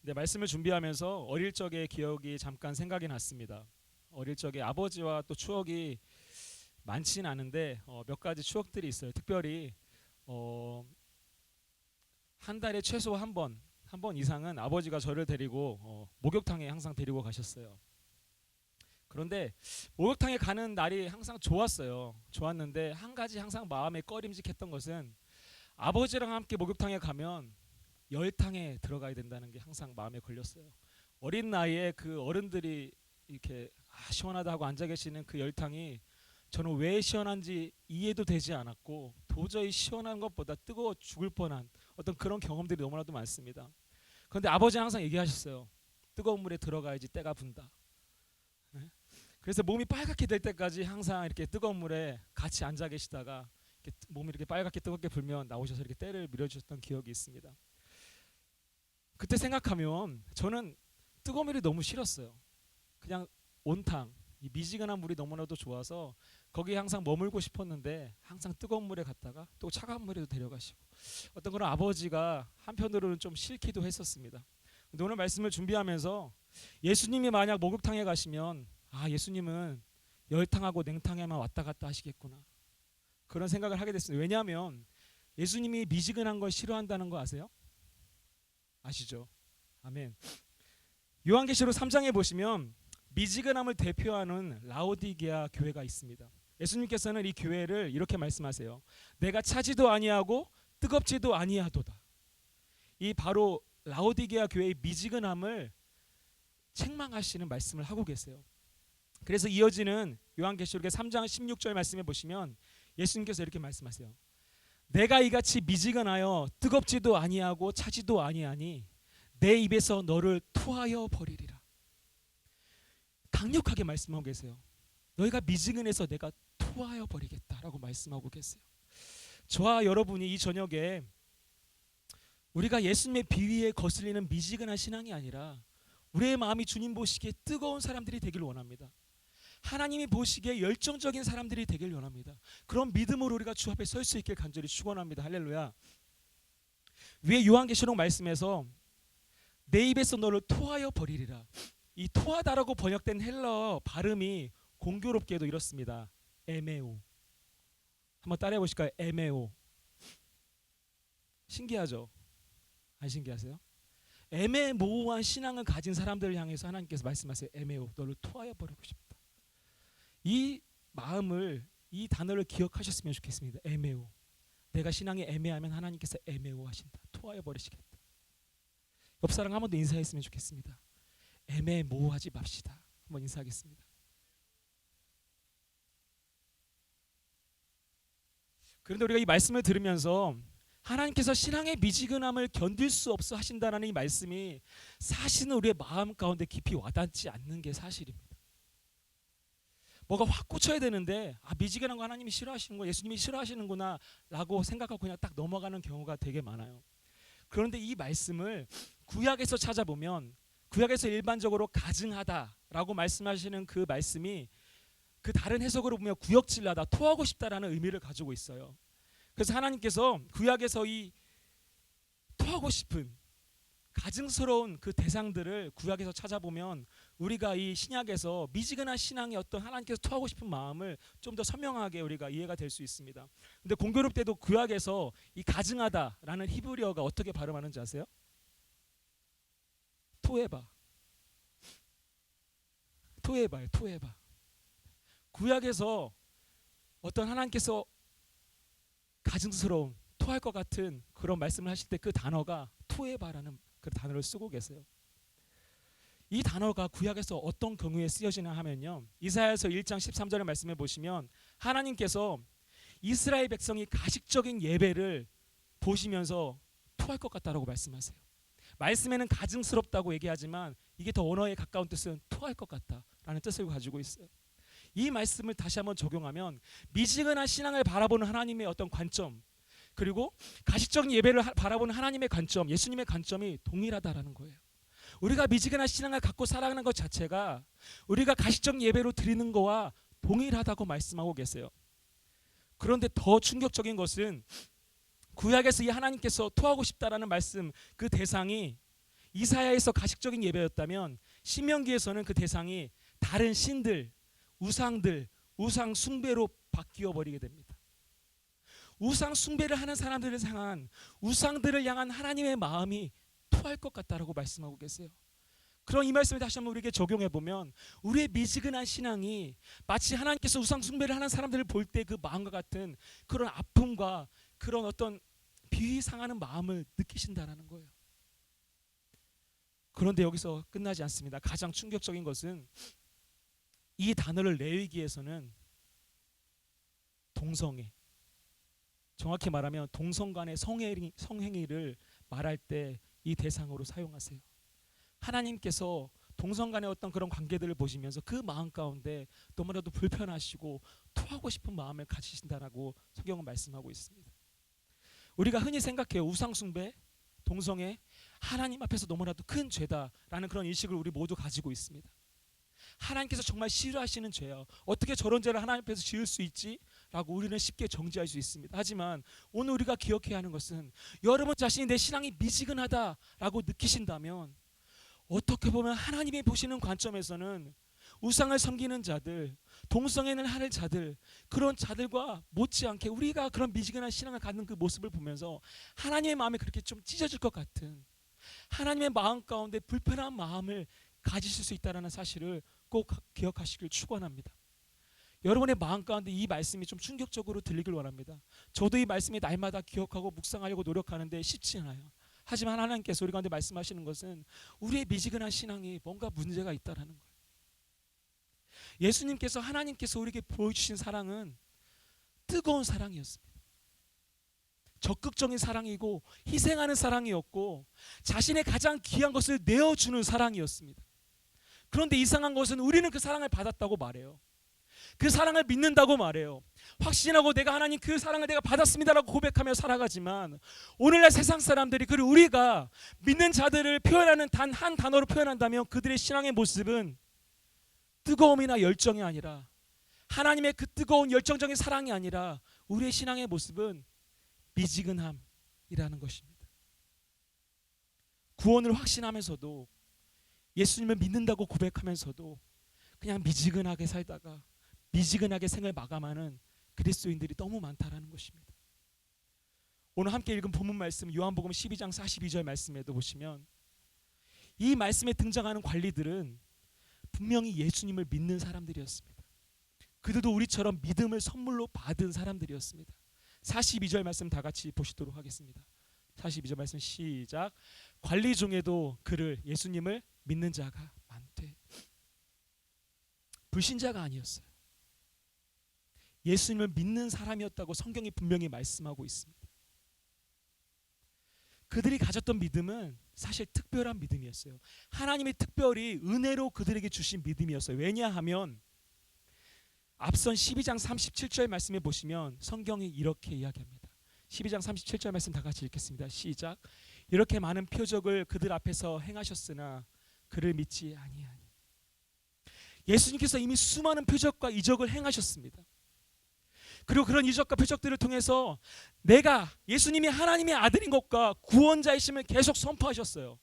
네, 말씀을 준비하면서 어릴 적의 기억이 잠깐 생각이 났습니다. 어릴 적에 아버지와 또 추억이 많지는 않은데 몇 가지 추억들이 있어요. 특별히 어, 한 달에 최소 한 번 이상은 아버지가 저를 데리고 목욕탕에 항상 데리고 가셨어요. 그런데 목욕탕에 가는 날이 항상 좋았어요. 좋았는데 한 가지 항상 마음에 꺼림직했던 것은 아버지랑 함께 목욕탕에 가면 열탕에 들어가야 된다는 게 항상 마음에 걸렸어요. 어린 나이에 그 어른들이 이렇게 시원하다 하고 앉아 계시는 그 열탕이 저는 왜 시원한지 이해도 되지 않았고 도저히 시원한 것보다 뜨거워 죽을 뻔한 어떤 그런 경험들이 너무나도 많습니다. 그런데 아버지는 항상 얘기하셨어요. 뜨거운 물에 들어가야지 때가 분다. 네? 그래서 몸이 빨갛게 될 때까지 항상 이렇게 뜨거운 물에 같이 앉아 계시다가 이렇게 몸이 이렇게 빨갛게 뜨겁게 불면 나오셔서 이렇게 때를 밀어주셨던 기억이 있습니다. 그때 생각하면 저는 뜨거운 물이 너무 싫었어요. 그냥 온탕, 이 미지근한 물이 너무나도 좋아서 거기에 항상 머물고 싶었는데 항상 뜨거운 물에 갔다가 또 차가운 물에도 데려가시고 어떤 그런 아버지가 한편으로는 좀 싫기도 했었습니다. 근데 오늘 말씀을 준비하면서 예수님이 만약 목욕탕에 가시면 예수님은 열탕하고 냉탕에만 왔다 갔다 하시겠구나 그런 생각을 하게 됐습니다. 왜냐하면 예수님이 미지근한 걸 싫어한다는 거 아세요? 아시죠? 아멘. 요한계시록 3장에 보시면 미지근함을 대표하는 라오디게아 교회가 있습니다. 예수님께서는 이 교회를 이렇게 말씀하세요. 내가 차지도 아니하고 뜨겁지도 아니하도다. 이 바로 라오디게아 교회의 미지근함을 책망하시는 말씀을 하고 계세요. 그래서 이어지는 요한계시록의 3장 16절 말씀에 보시면 예수님께서 이렇게 말씀하세요. 내가 이같이 미지근하여 뜨겁지도 아니하고 차지도 아니하니 내 입에서 너를 토하여 버리리라. 강력하게 말씀하고 계세요. 너희가 미지근해서 내가 토하여 버리겠다라고 말씀하고 계세요. 저와 여러분이 이 저녁에 우리가 예수님의 비위에 거슬리는 미지근한 신앙이 아니라 우리의 마음이 주님 보시기에 뜨거운 사람들이 되길 원합니다. 하나님이 보시기에 열정적인 사람들이 되길 원합니다. 그런 믿음으로 우리가 주 앞에 설 수 있길 간절히 축원합니다. 할렐루야. 위에 요한계시록 말씀에서 내 입에서 너를 토하여 버리리라. 이 토하다라고 번역된 헬러 발음이 공교롭게도 이렇습니다. 에메오. 한번 따라해 보실까요? 에메오. 신기하죠? 안 신기하세요? 애매모호한 신앙을 가진 사람들을 향해서 하나님께서 말씀하세요. 에메오, 너를 토하여 버리고 싶다. 이 마음을, 이 단어를 기억하셨으면 좋겠습니다. 에메오. 내가 신앙이 애매하면 하나님께서 에메오 하신다. 토하여 버리시겠다. 옆 사람 한 번 더 인사했으면 좋겠습니다. 애매모호하지 맙시다. 한번 인사하겠습니다. 그런데 우리가 이 말씀을 들으면서 하나님께서 신앙의 미지근함을 견딜 수 없어 하신다는 이 말씀이 사실은 우리의 마음 가운데 깊이 와닿지 않는 게 사실입니다. 뭐가 확 꽂혀야 되는데 미지근한 거 하나님이 싫어하시는 거, 예수님이 싫어하시는구나 라고 생각하고 그냥 딱 넘어가는 경우가 되게 많아요. 그런데 이 말씀을 구약에서 찾아보면 구약에서 일반적으로 가증하다라고 말씀하시는 그 말씀이 그 다른 해석으로 보면 구역질나다, 토하고 싶다라는 의미를 가지고 있어요. 그래서 하나님께서 구약에서 이 토하고 싶은 가증스러운 그 대상들을 구약에서 찾아보면 우리가 이 신약에서 미지근한 신앙의 어떤 하나님께서 토하고 싶은 마음을 좀 더 선명하게 우리가 이해가 될 수 있습니다. 근데 공교롭게도 구약에서 이 가증하다라는 히브리어가 어떻게 발음하는지 아세요? 토에바. 토에바예요. 토에바. 구약에서 어떤 하나님께서 가증스러운 토할 것 같은 그런 말씀을 하실 때 그 단어가 토에바라는 그 단어를 쓰고 계세요. 이 단어가 구약에서 어떤 경우에 쓰여지나 하면요, 이사야서 1장 13절의 말씀에 보시면 하나님께서 이스라엘 백성이 가식적인 예배를 보시면서 토할 것 같다라고 말씀하세요. 말씀에는 가증스럽다고 얘기하지만 이게 더 언어에 가까운 뜻은 토할 것 같다라는 뜻을 가지고 있어요. 이 말씀을 다시 한번 적용하면 미지근한 신앙을 바라보는 하나님의 어떤 관점, 그리고 가식적인 예배를 바라보는 하나님의 관점, 예수님의 관점이 동일하다라는 거예요. 우리가 미지근한 신앙을 갖고 살아가는 것 자체가 우리가 가식적인 예배로 드리는 거와 동일하다고 말씀하고 계세요. 그런데 더 충격적인 것은 구약에서 이 하나님께서 토하고 싶다라는 말씀, 그 대상이 이사야에서 가식적인 예배였다면 신명기에서는 그 대상이 다른 신들, 우상들, 우상 숭배로 바뀌어 버리게 됩니다. 우상 숭배를 하는 사람들을 향한, 우상들을 향한 하나님의 마음이 토할 것 같다라고 말씀하고 계세요. 그럼 이 말씀을 다시 한번 우리에게 적용해 보면, 우리의 미지근한 신앙이 마치 하나님께서 우상 숭배를 하는 사람들을 볼 때 그 마음과 같은 그런 아픔과 그런 어떤 비위 상하는 마음을 느끼신다라는 거예요. 그런데 여기서 끝나지 않습니다. 가장 충격적인 것은 이 단어를 레위기에서는 동성애, 정확히 말하면 동성 간의 성행위를 말할 때 이 대상으로 사용하세요. 하나님께서 동성 간의 어떤 그런 관계들을 보시면서 그 마음 가운데 너무나도 불편하시고 토하고 싶은 마음을 가지신다라고 성경은 말씀하고 있습니다. 우리가 흔히 생각해요. 우상 숭배, 동성애, 하나님 앞에서 너무나도 큰 죄다라는 그런 인식을 우리 모두 가지고 있습니다. 하나님께서 정말 싫어하시는 죄야. 어떻게 저런 죄를 하나님 앞에서 지을 수 있지? 라고 우리는 쉽게 정죄할 수 있습니다. 하지만 오늘 우리가 기억해야 하는 것은, 여러분 자신이 내 신앙이 미지근하다라고 느끼신다면 어떻게 보면 하나님이 보시는 관점에서는 우상을 섬기는 자들, 동성애를 하는 자들, 그런 자들과 못지않게 우리가 그런 미지근한 신앙을 갖는 그 모습을 보면서 하나님의 마음이 그렇게 좀 찢어질 것 같은, 하나님의 마음 가운데 불편한 마음을 가지실 수 있다는 사실을 꼭 기억하시길 축원합니다. 여러분의 마음 가운데 이 말씀이 좀 충격적으로 들리길 원합니다. 저도 이 말씀이 날마다 기억하고 묵상하려고 노력하는데 쉽지 않아요. 하지만 하나님께서 우리 가운데 말씀하시는 것은 우리의 미지근한 신앙이 뭔가 문제가 있다라는 거예요. 예수님께서, 하나님께서 우리에게 보여주신 사랑은 뜨거운 사랑이었습니다. 적극적인 사랑이고 희생하는 사랑이었고 자신의 가장 귀한 것을 내어주는 사랑이었습니다. 그런데 이상한 것은 우리는 그 사랑을 받았다고 말해요. 그 사랑을 믿는다고 말해요. 확신하고 내가 하나님 그 사랑을 내가 받았습니다라고 고백하며 살아가지만, 오늘날 세상 사람들이, 그리고 우리가 믿는 자들을 표현하는 단 한 단어로 표현한다면 그들의 신앙의 모습은 뜨거움이나 열정이 아니라, 하나님의 그 뜨거운 열정적인 사랑이 아니라 우리의 신앙의 모습은 미지근함이라는 것입니다. 구원을 확신하면서도, 예수님을 믿는다고 고백하면서도 그냥 미지근하게 살다가 미지근하게 생을 마감하는 그리스도인들이 너무 많다라는 것입니다. 오늘 함께 읽은 본문 말씀 요한복음 12장 42절 말씀에도 보시면, 이 말씀에 등장하는 관리들은 분명히 예수님을 믿는 사람들이었습니다. 그들도 우리처럼 믿음을 선물로 받은 사람들이었습니다. 42절 말씀 다 같이 보시도록 하겠습니다. 42절 말씀 시작. 관리 중에도 그를, 예수님을 믿는 자가 많되. 불신자가 아니었어요. 예수님을 믿는 사람이었다고 성경이 분명히 말씀하고 있습니다. 그들이 가졌던 믿음은 사실 특별한 믿음이었어요. 하나님이 특별히 은혜로 그들에게 주신 믿음이었어요. 왜냐하면 앞선 12장 37절 말씀에 보시면 성경이 이렇게 이야기합니다. 12장 37절 말씀 다 같이 읽겠습니다. 시작. 이렇게 많은 표적을 그들 앞에서 행하셨으나 그를 믿지 아니하니. 예수님께서 이미 수많은 표적과 이적을 행하셨습니다. 그리고 그런 이적과 표적들을 통해서 내가, 예수님이 하나님의 아들인 것과 구원자이심을 계속 선포하셨어요.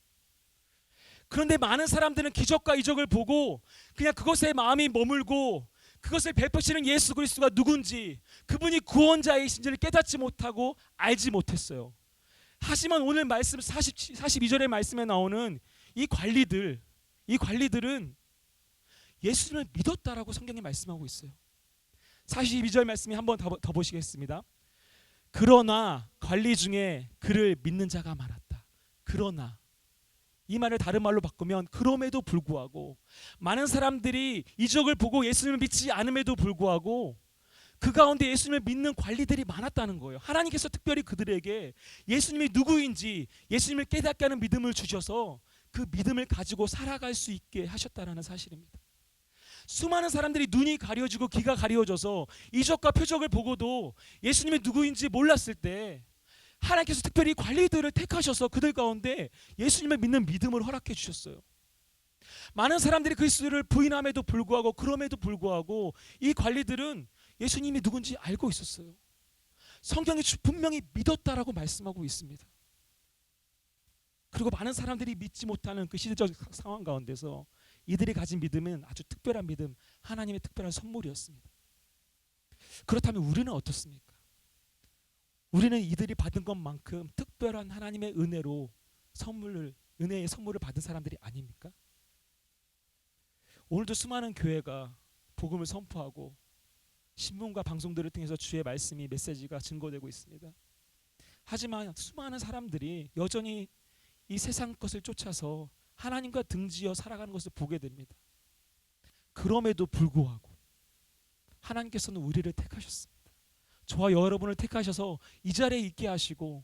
그런데 많은 사람들은 기적과 이적을 보고 그냥 그것에 마음이 머물고 그것을 베푸시는 예수 그리스도가 누군지, 그분이 구원자이신지를 깨닫지 못하고 알지 못했어요. 하지만 오늘 말씀 42절의 말씀에 나오는 이 관리들은 예수님을 믿었다라고 성경이 말씀하고 있어요. 42절 말씀이 한번 더 보시겠습니다. 그러나 관리 중에 그를 믿는 자가 많았다. 그러나, 이 말을 다른 말로 바꾸면 그럼에도 불구하고, 많은 사람들이 이적을 보고 예수님을 믿지 않음에도 불구하고 그 가운데 예수님을 믿는 관리들이 많았다는 거예요. 하나님께서 특별히 그들에게 예수님이 누구인지, 예수님을 깨닫게 하는 믿음을 주셔서 그 믿음을 가지고 살아갈 수 있게 하셨다는 사실입니다. 수많은 사람들이 눈이 가려지고 귀가 가려져서 이적과 표적을 보고도 예수님이 누구인지 몰랐을 때, 하나님께서 특별히 관리들을 택하셔서 그들 가운데 예수님을 믿는 믿음을 허락해 주셨어요. 많은 사람들이 그리스도를 부인함에도 불구하고, 그럼에도 불구하고 이 관리들은 예수님이 누군지 알고 있었어요. 성경이 분명히 믿었다라고 말씀하고 있습니다. 그리고 많은 사람들이 믿지 못하는 그 시대적 상황 가운데서 이들이 가진 믿음은 아주 특별한 믿음, 하나님의 특별한 선물이었습니다. 그렇다면 우리는 어떻습니까? 우리는 이들이 받은 것만큼 특별한 하나님의 은혜로 은혜의 선물을 받은 사람들이 아닙니까? 오늘도 수많은 교회가 복음을 선포하고 신문과 방송들을 통해서 주의 말씀이 메시지가 증거되고 있습니다. 하지만 수많은 사람들이 여전히 이 세상 것을 쫓아서 하나님과 등지어 살아가는 것을 보게 됩니다. 그럼에도 불구하고 하나님께서는 우리를 택하셨습니다. 저와 여러분을 택하셔서 이 자리에 있게 하시고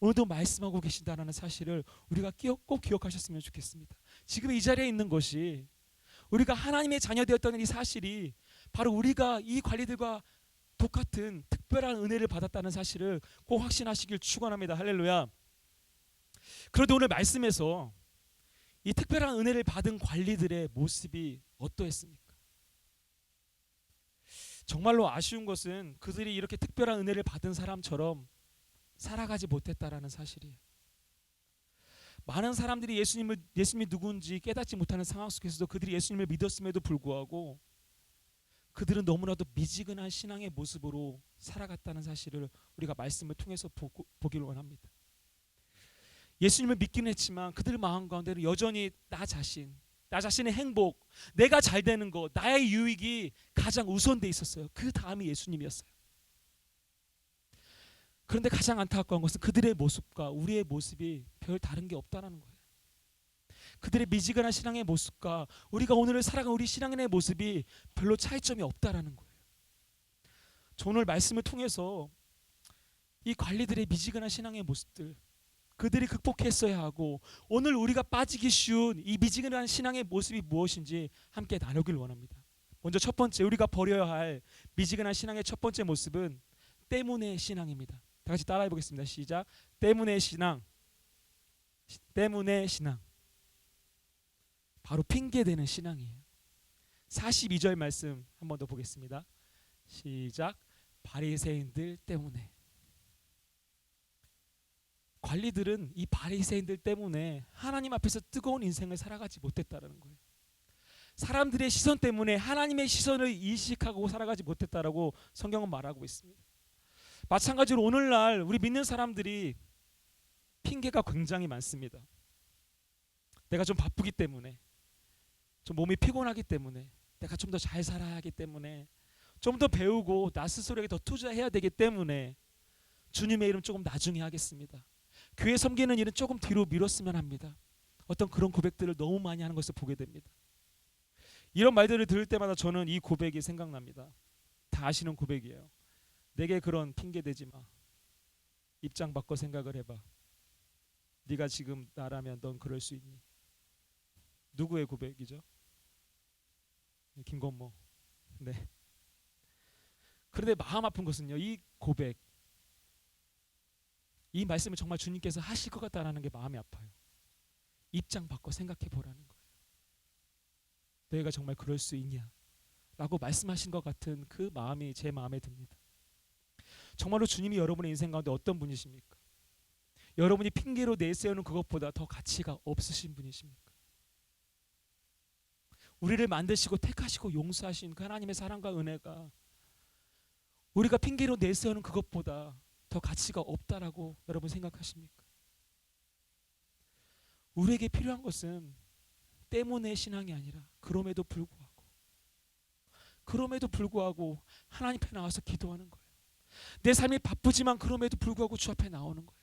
오늘도 말씀하고 계신다는 사실을 우리가 꼭 기억하셨으면 좋겠습니다. 지금 이 자리에 있는 것이 우리가 하나님의 자녀되었다는 이 사실이 바로 우리가 이 관리들과 똑같은 특별한 은혜를 받았다는 사실을 꼭 확신하시길 축원합니다. 할렐루야. 그런데 오늘 말씀에서 이 특별한 은혜를 받은 관리들의 모습이 어떠했습니까? 정말로 아쉬운 것은 그들이 이렇게 특별한 은혜를 받은 사람처럼 살아가지 못했다라는 사실이에요. 많은 사람들이 예수님이 누구인지 깨닫지 못하는 상황 속에서도 그들이 예수님을 믿었음에도 불구하고 그들은 너무나도 미지근한 신앙의 모습으로 살아갔다는 사실을 우리가 말씀을 통해서 보기를 원합니다. 예수님을 믿긴 했지만 그들 마음 가운데는 여전히 나 자신의 행복, 내가 잘 되는 것, 나의 유익이 가장 우선돼 있었어요. 그 다음이 예수님이었어요. 그런데 가장 안타까운 것은 그들의 모습과 우리의 모습이 별 다른 게 없다는 거예요. 그들의 미지근한 신앙의 모습과 우리가 오늘을 살아가는 우리 신앙의 모습이 별로 차이점이 없다라는 거예요. 저 오늘 말씀을 통해서 이 관리들의 미지근한 신앙의 모습들, 그들이 극복했어야 하고 오늘 우리가 빠지기 쉬운 이 미지근한 신앙의 모습이 무엇인지 함께 나누길 원합니다. 먼저 첫 번째, 우리가 버려야 할 미지근한 신앙의 첫 번째 모습은 때문의 신앙입니다. 다 같이 따라해 보겠습니다. 시작. 때문의 신앙. 때문의 신앙. 바로 핑계대는 신앙이에요. 42절 말씀 한 번 더 보겠습니다. 시작. 바리새인들 때문에. 관리들은 이 바리새인들 때문에 하나님 앞에서 뜨거운 인생을 살아가지 못했다라는 거예요. 사람들의 시선 때문에 하나님의 시선을 인식하고 살아가지 못했다라고 성경은 말하고 있습니다. 마찬가지로 오늘날 우리 믿는 사람들이 핑계가 굉장히 많습니다. 내가 좀 바쁘기 때문에, 좀 몸이 피곤하기 때문에, 내가 좀 더 잘 살아야 하기 때문에, 좀 더 배우고 나 스스로에게 더 투자해야 되기 때문에 주님의 이름 조금 나중에 하겠습니다. 교회 섬기는 일은 조금 뒤로 미뤘으면 합니다. 어떤 그런 고백들을 너무 많이 하는 것을 보게 됩니다. 이런 말들을 들을 때마다 저는 이 고백이 생각납니다. 다 아시는 고백이에요. 내게 그런 핑계 대지 마. 입장 바꿔 생각을 해봐. 네가 지금 나라면 넌 그럴 수 있니? 누구의 고백이죠? 김건모. 네. 그런데 마음 아픈 것은요, 이 고백, 이 말씀을 정말 주님께서 하실 것 같다라는 게 마음이 아파요. 입장 바꿔 생각해 보라는 거예요. 너희가 정말 그럴 수 있냐? 라고 말씀하신 것 같은 그 마음이 제 마음에 듭니다. 정말로 주님이 여러분의 인생 가운데 어떤 분이십니까? 여러분이 핑계로 내세우는 그것보다 더 가치가 없으신 분이십니까? 우리를 만드시고 택하시고 용서하신 그 하나님의 사랑과 은혜가 우리가 핑계로 내세우는 그것보다 더 가치가 없다라고 여러분 생각하십니까? 우리에게 필요한 것은 때문에 신앙이 아니라 그럼에도 불구하고 하나님 앞에 나와서 기도하는 거예요. 내 삶이 바쁘지만 그럼에도 불구하고 주 앞에 나오는 거예요.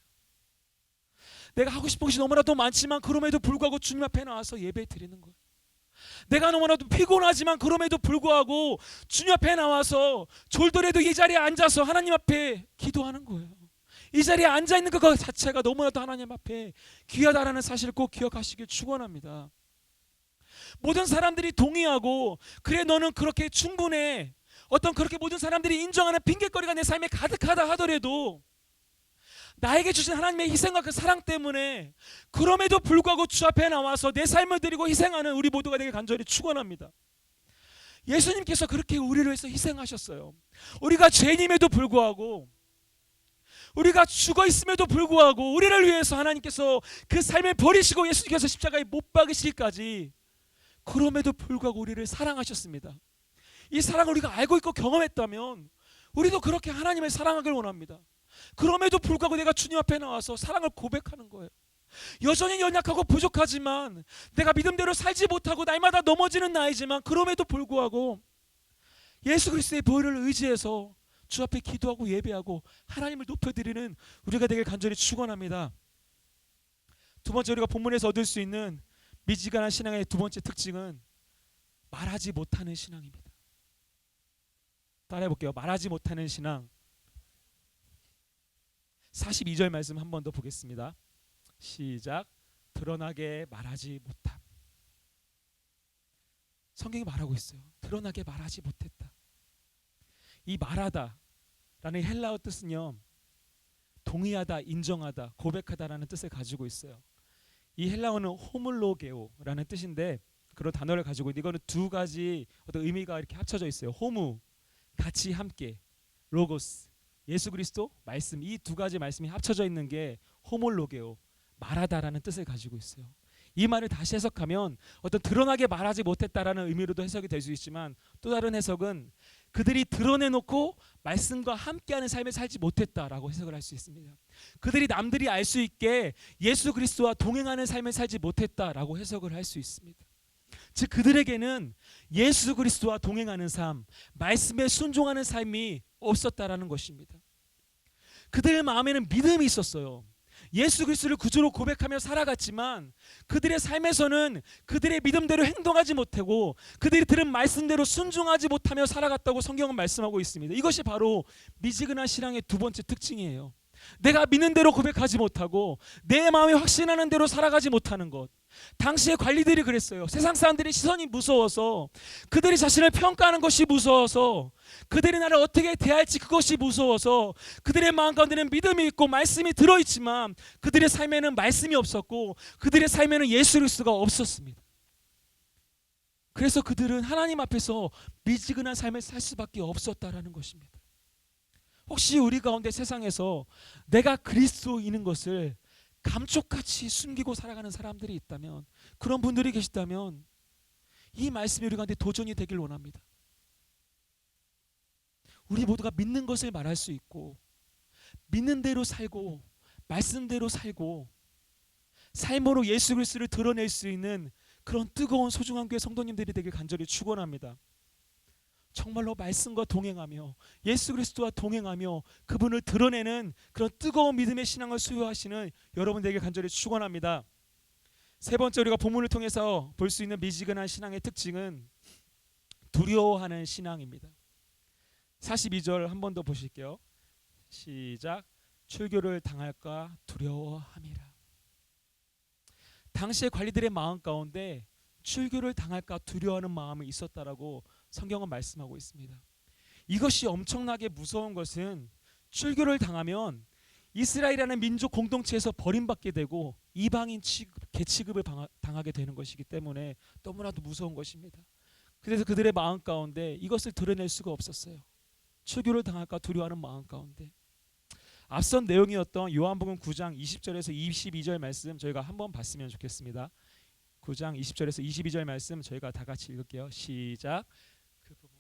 내가 하고 싶은 것이 너무나도 많지만 그럼에도 불구하고 주님 앞에 나와서 예배 드리는 거예요. 내가 너무나도 피곤하지만 그럼에도 불구하고 주님 앞에 나와서 졸더라도 이 자리에 앉아서 하나님 앞에 기도하는 거예요. 이 자리에 앉아있는 것 자체가 너무나도 하나님 앞에 귀하다라는 사실을 꼭 기억하시길 축원합니다. 모든 사람들이 동의하고 그래 너는 그렇게 충분해, 어떤 그렇게 모든 사람들이 인정하는 핑계거리가 내 삶에 가득하다 하더라도 나에게 주신 하나님의 희생과 그 사랑 때문에 그럼에도 불구하고 주 앞에 나와서 내 삶을 드리고 희생하는 우리 모두가 되길 간절히 축원합니다. 예수님께서 그렇게 우리를 위해서 희생하셨어요. 우리가 죄인임에도 불구하고 우리가 죽어 있음에도 불구하고 우리를 위해서 하나님께서 그 삶을 버리시고 예수님께서 십자가에 못 박으시기까지, 그럼에도 불구하고 우리를 사랑하셨습니다. 이 사랑을 우리가 알고 있고 경험했다면 우리도 그렇게 하나님을 사랑하길 원합니다. 그럼에도 불구하고 내가 주님 앞에 나와서 사랑을 고백하는 거예요. 여전히 연약하고 부족하지만, 내가 믿음대로 살지 못하고 날마다 넘어지는 나이지만, 그럼에도 불구하고 예수 그리스도의 보혈을 의지해서 주 앞에 기도하고 예배하고 하나님을 높여드리는 우리가 되길 간절히 축원합니다. 두 번째, 우리가 본문에서 얻을 수 있는 미지근한 신앙의 두 번째 특징은 말하지 못하는 신앙입니다. 따라해 볼게요. 말하지 못하는 신앙. 42절 말씀 한 번 더 보겠습니다. 시작. 드러나게 말하지 못함. 성경이 말하고 있어요. 드러나게 말하지 못했다. 이 말하다 라는 헬라어 뜻은요, 동의하다, 인정하다, 고백하다라는 뜻을 가지고 있어요. 이 헬라어는 호물로게오라는 뜻인데, 그런 단어를 가지고 있는데, 이거는 두 가지 어떤 의미가 이렇게 합쳐져 있어요. 호무, 같이 함께, 로고스, 예수 그리스도 말씀, 이 두 가지 말씀이 합쳐져 있는 게 호물로게오, 말하다라는 뜻을 가지고 있어요. 이 말을 다시 해석하면 어떤 드러나게 말하지 못했다라는 의미로도 해석이 될 수 있지만, 또 다른 해석은 그들이 드러내놓고 말씀과 함께하는 삶을 살지 못했다라고 해석을 할 수 있습니다. 그들이 남들이 알 수 있게 예수 그리스도와 동행하는 삶을 살지 못했다라고 해석을 할 수 있습니다. 즉 그들에게는 예수 그리스도와 동행하는 삶, 말씀에 순종하는 삶이 없었다라는 것입니다. 그들의 마음에는 믿음이 있었어요. 예수 그리스도를 구주로 고백하며 살아갔지만 그들의 삶에서는 그들의 믿음대로 행동하지 못하고 그들이 들은 말씀대로 순종하지 못하며 살아갔다고 성경은 말씀하고 있습니다. 이것이 바로 미지근한 신앙의 두 번째 특징이에요. 내가 믿는 대로 고백하지 못하고 내 마음이 확신하는 대로 살아가지 못하는 것. 당시의 관리들이 그랬어요. 세상 사람들의 시선이 무서워서, 그들이 자신을 평가하는 것이 무서워서, 그들이 나를 어떻게 대할지 그것이 무서워서 그들의 마음 가운데는 믿음이 있고 말씀이 들어있지만 그들의 삶에는 말씀이 없었고 그들의 삶에는 예수 그리스도가 없었습니다. 그래서 그들은 하나님 앞에서 미지근한 삶을 살 수밖에 없었다라는 것입니다. 혹시 우리 가운데 세상에서 내가 그리스도인인 것을 감쪽같이 숨기고 살아가는 사람들이 있다면, 그런 분들이 계시다면 이 말씀이 우리 가운데 도전이 되길 원합니다. 우리 모두가 믿는 것을 말할 수 있고, 믿는 대로 살고 말씀대로 살고 삶으로 예수 그리스도를 드러낼 수 있는 그런 뜨거운 소중한 교회 성도님들이 되길 간절히 축원합니다. 정말로 말씀과 동행하며 예수 그리스도와 동행하며 그분을 드러내는 그런 뜨거운 믿음의 신앙을 수요하시는 여러분 되길 간절히 축원합니다. 세 번째, 우리가 본문을 통해서 볼 수 있는 미지근한 신앙의 특징은 두려워하는 신앙입니다. 42절 한 번 더 보실게요. 시작. 출교를 당할까 두려워함이라. 당시의 관리들의 마음 가운데 출교를 당할까 두려워하는 마음이 있었다라고 성경은 말씀하고 있습니다. 이것이 엄청나게 무서운 것은, 출교를 당하면 이스라엘이라는 민족 공동체에서 버림받게 되고 이방인 계취급을 당하게 되는 것이기 때문에 너무나도 무서운 것입니다. 그래서 그들의 마음 가운데 이것을 드러낼 수가 없었어요. 출교를 당할까 두려워하는 마음 가운데. 앞선 내용이었던 요한복음 9장 20절에서 22절 말씀 저희가 한번 봤으면 좋겠습니다. 9장 20절에서 22절 말씀 저희가 다 같이 읽을게요. 시작. 그 부모가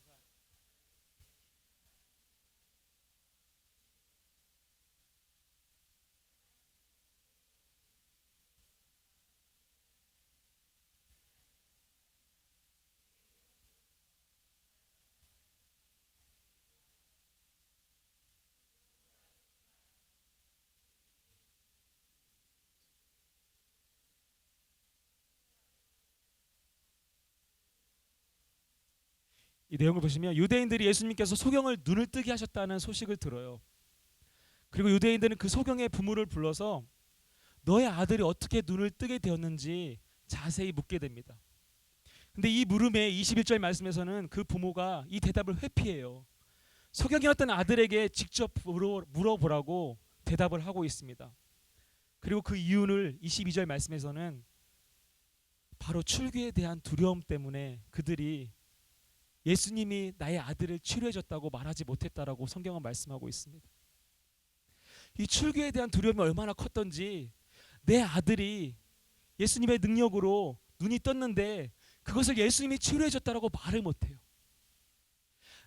이 내용을 보시면 유대인들이 예수님께서 소경을 눈을 뜨게 하셨다는 소식을 들어요. 그리고 유대인들은 그 소경의 부모를 불러서 너의 아들이 어떻게 눈을 뜨게 되었는지 자세히 묻게 됩니다. 근데 이 물음에 21절 말씀에서는 그 부모가 이 대답을 회피해요. 소경이었던 아들에게 직접 물어보라고 대답을 하고 있습니다. 그리고 그 이유를 22절 말씀에서는 바로 출교에 대한 두려움 때문에 그들이 예수님이 나의 아들을 치료해 줬다고 말하지 못했다라고 성경은 말씀하고 있습니다. 이 출교에 대한 두려움이 얼마나 컸던지 내 아들이 예수님의 능력으로 눈이 떴는데 그것을 예수님이 치료해 줬다라고 말을 못해요.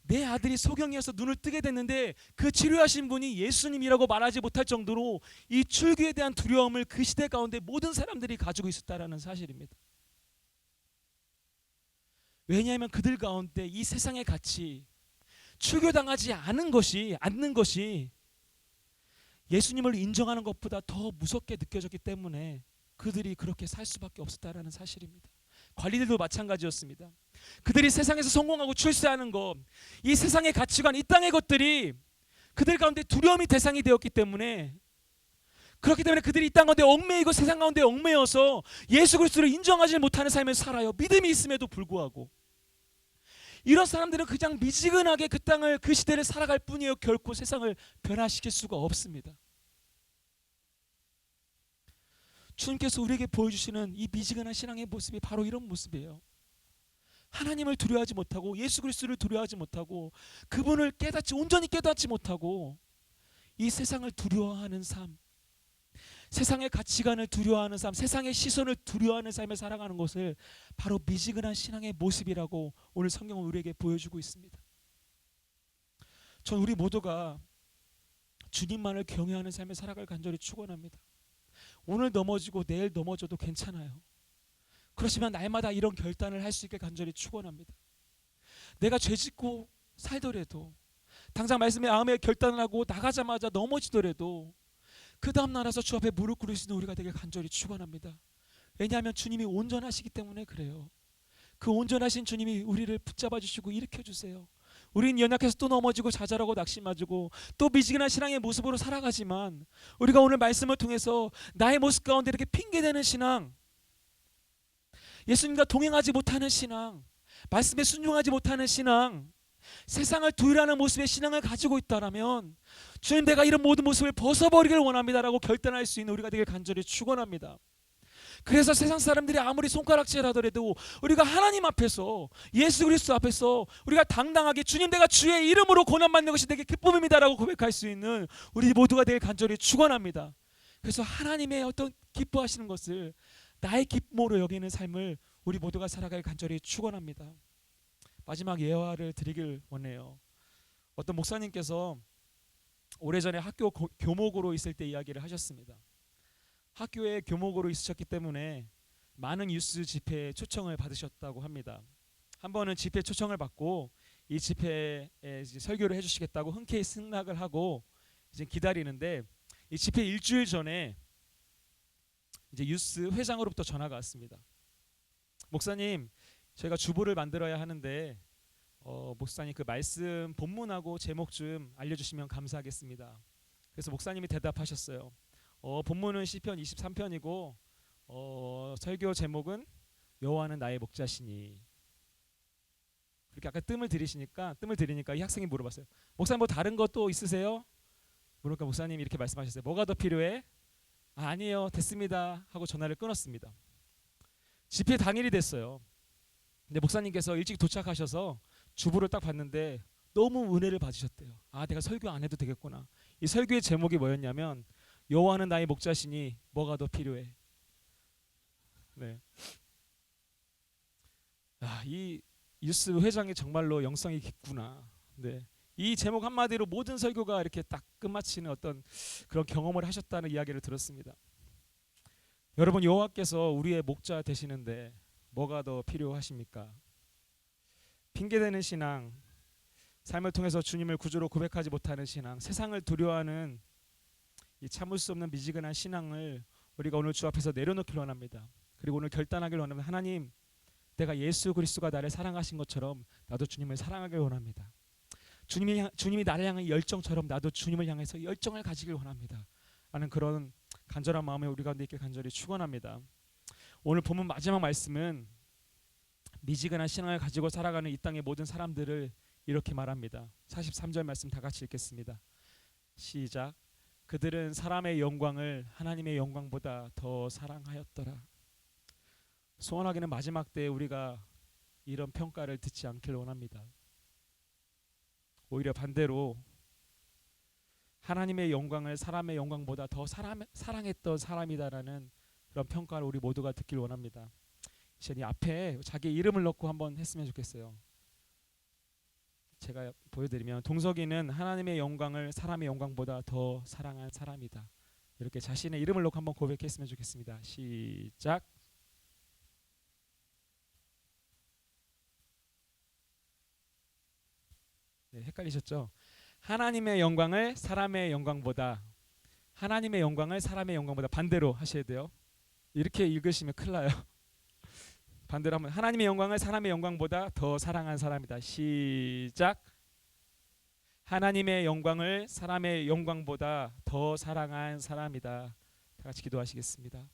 내 아들이 소경이어서 눈을 뜨게 됐는데 그 치료하신 분이 예수님이라고 말하지 못할 정도로 이 출교에 대한 두려움을 그 시대 가운데 모든 사람들이 가지고 있었다라는 사실입니다. 왜냐하면 그들 가운데 이 세상의 가치, 출교당하지 않는 것이 예수님을 인정하는 것보다 더 무섭게 느껴졌기 때문에 그들이 그렇게 살 수밖에 없었다라는 사실입니다. 관리들도 마찬가지였습니다. 그들이 세상에서 성공하고 출세하는 것, 이 세상의 가치관, 이 땅의 것들이 그들 가운데 두려움이 대상이 되었기 때문에, 그렇기 때문에 그들이 이 땅 가운데 얽매이고 세상 가운데 얽매여서 예수 그리스도를 인정하지 못하는 삶을 살아요. 믿음이 있음에도 불구하고. 이런 사람들은 그냥 미지근하게 그 땅을, 그 시대를 살아갈 뿐이에요. 결코 세상을 변화시킬 수가 없습니다. 주님께서 우리에게 보여주시는 이 미지근한 신앙의 모습이 바로 이런 모습이에요. 하나님을 두려워하지 못하고 예수 그리스도를 두려워하지 못하고 그분을 온전히 깨닫지 못하고 이 세상을 두려워하는 삶, 세상의 가치관을 두려워하는 삶, 세상의 시선을 두려워하는 삶을 살아가는 것을 바로 미지근한 신앙의 모습이라고 오늘 성경은 우리에게 보여주고 있습니다. 전 우리 모두가 주님만을 경외하는 삶을 살아갈 간절히 축원합니다. 오늘 넘어지고 내일 넘어져도 괜찮아요. 그렇지만 날마다 이런 결단을 할 수 있게 간절히 축원합니다. 내가 죄짓고 살더라도, 당장 말씀에 마음에 결단을 하고 나가자마자 넘어지더라도 그 다음 날 와서 주 앞에 무릎 꿇을 수 있는 우리가 되게 간절히 축원합니다. 왜냐하면 주님이 온전하시기 때문에 그래요. 그 온전하신 주님이 우리를 붙잡아 주시고 일으켜 주세요. 우린 연약해서 또 넘어지고 좌절하고 낙심하고 또 미지근한 신앙의 모습으로 살아가지만, 우리가 오늘 말씀을 통해서 나의 모습 가운데 이렇게 핑계대는 신앙, 예수님과 동행하지 못하는 신앙, 말씀에 순종하지 못하는 신앙, 세상을 두려워하는 모습의 신앙을 가지고 있다라면 주님, 내가 이런 모든 모습을 벗어버리길 원합니다라고 결단할 수 있는 우리가 되길 간절히 축원합니다. 그래서 세상 사람들이 아무리 손가락질 하더라도 우리가 하나님 앞에서, 예수 그리스도 앞에서 우리가 당당하게 주님, 내가 주의 이름으로 고난받는 것이 되게 기쁨입니다라고 고백할 수 있는 우리 모두가 되길 간절히 축원합니다. 그래서 하나님의 어떤 기뻐하시는 것을 나의 기쁨으로 여기는 삶을 우리 모두가 살아갈 간절히 축원합니다. 마지막 예화를 드리길 원해요. 어떤 목사님께서 오래전에 학교 교목으로 있을 때 이야기를 하셨습니다. 학교에 교목으로 있으셨기 때문에 많은 유스 집회에 초청을 받으셨다고 합니다. 한 번은 집회 초청을 받고 이 집회에 이제 설교를 해주시겠다고 흔쾌히 승낙을 하고 이제 기다리는데, 이 집회 일주일 전에 이제 유스 회장으로부터 전화가 왔습니다. 목사님, 저희가 주보를 만들어야 하는데 목사님 그 말씀 본문하고 제목 좀 알려주시면 감사하겠습니다. 그래서 목사님이 대답하셨어요. 본문은 시편 23편이고 설교 제목은 여호와는 나의 목자시니. 그렇게 아까 뜸을 들이니까 이 학생이 물어봤어요. 목사님 뭐 다른 것도 있으세요? 그러니까 목사님이 이렇게 말씀하셨어요. 뭐가 더 필요해? 아니에요, 됐습니다 하고 전화를 끊었습니다. 집회 당일이 됐어요. 근데 목사님께서 일찍 도착하셔서 주보를 딱 봤는데 너무 은혜를 받으셨대요. 내가 설교 안 해도 되겠구나. 이 설교의 제목이 뭐였냐면 여호와는 나의 목자시니 뭐가 더 필요해. 네. 이 유스 회장이 정말로 영성이 깊구나. 네. 이 제목 한마디로 모든 설교가 이렇게 딱 끝마치는 어떤 그런 경험을 하셨다는 이야기를 들었습니다. 여러분, 여호와께서 우리의 목자 되시는데 뭐가 더 필요하십니까? 핑계대는 신앙, 삶을 통해서 주님을 구주로 고백하지 못하는 신앙, 세상을 두려워하는 이 참을 수 없는 미지근한 신앙을 우리가 오늘 주 앞에서 내려놓기를 원합니다. 그리고 오늘 결단하기를 원합니다. 하나님, 내가 예수 그리스도가 나를 사랑하신 것처럼 나도 주님을 사랑하길 원합니다. 주님이 나를 향한 열정처럼 나도 주님을 향해서 열정을 가지길 원합니다. 라는 그런 간절한 마음에 우리 가운데 있길 간절히 축원합니다. 오늘 본문 마지막 말씀은 미지근한 신앙을 가지고 살아가는 이 땅의 모든 사람들을 이렇게 말합니다. 43절 말씀 다 같이 읽겠습니다. 시작. 그들은 사람의 영광을 하나님의 영광보다 더 사랑하였더라. 소원하기는 마지막 때에 우리가 이런 평가를 듣지 않길 원합니다. 오히려 반대로 하나님의 영광을 사람의 영광보다 더 사랑했던 사람이다라는 그런 평가를 우리 모두가 듣길 원합니다. 이 앞에 자기 이름을 넣고 한번 했으면 좋겠어요. 제가 보여드리면 동석이는 하나님의 영광을 사람의 영광보다 더 사랑한 사람이다. 이렇게 자신의 이름을 넣고 한번 고백했으면 좋겠습니다. 시작. 네, 헷갈리셨죠? 하나님의 영광을 사람의 영광보다, 하나님의 영광을 사람의 영광보다 반대로 하셔야 돼요. 이렇게 읽으시면 큰일 나요. 반대로 하면 하나님의 영광을 사람의 영광보다 더 사랑한 사람이다. 시작. 하나님의 영광을 사람의 영광보다 더 사랑한 사람이다. 다 같이 기도하시겠습니다.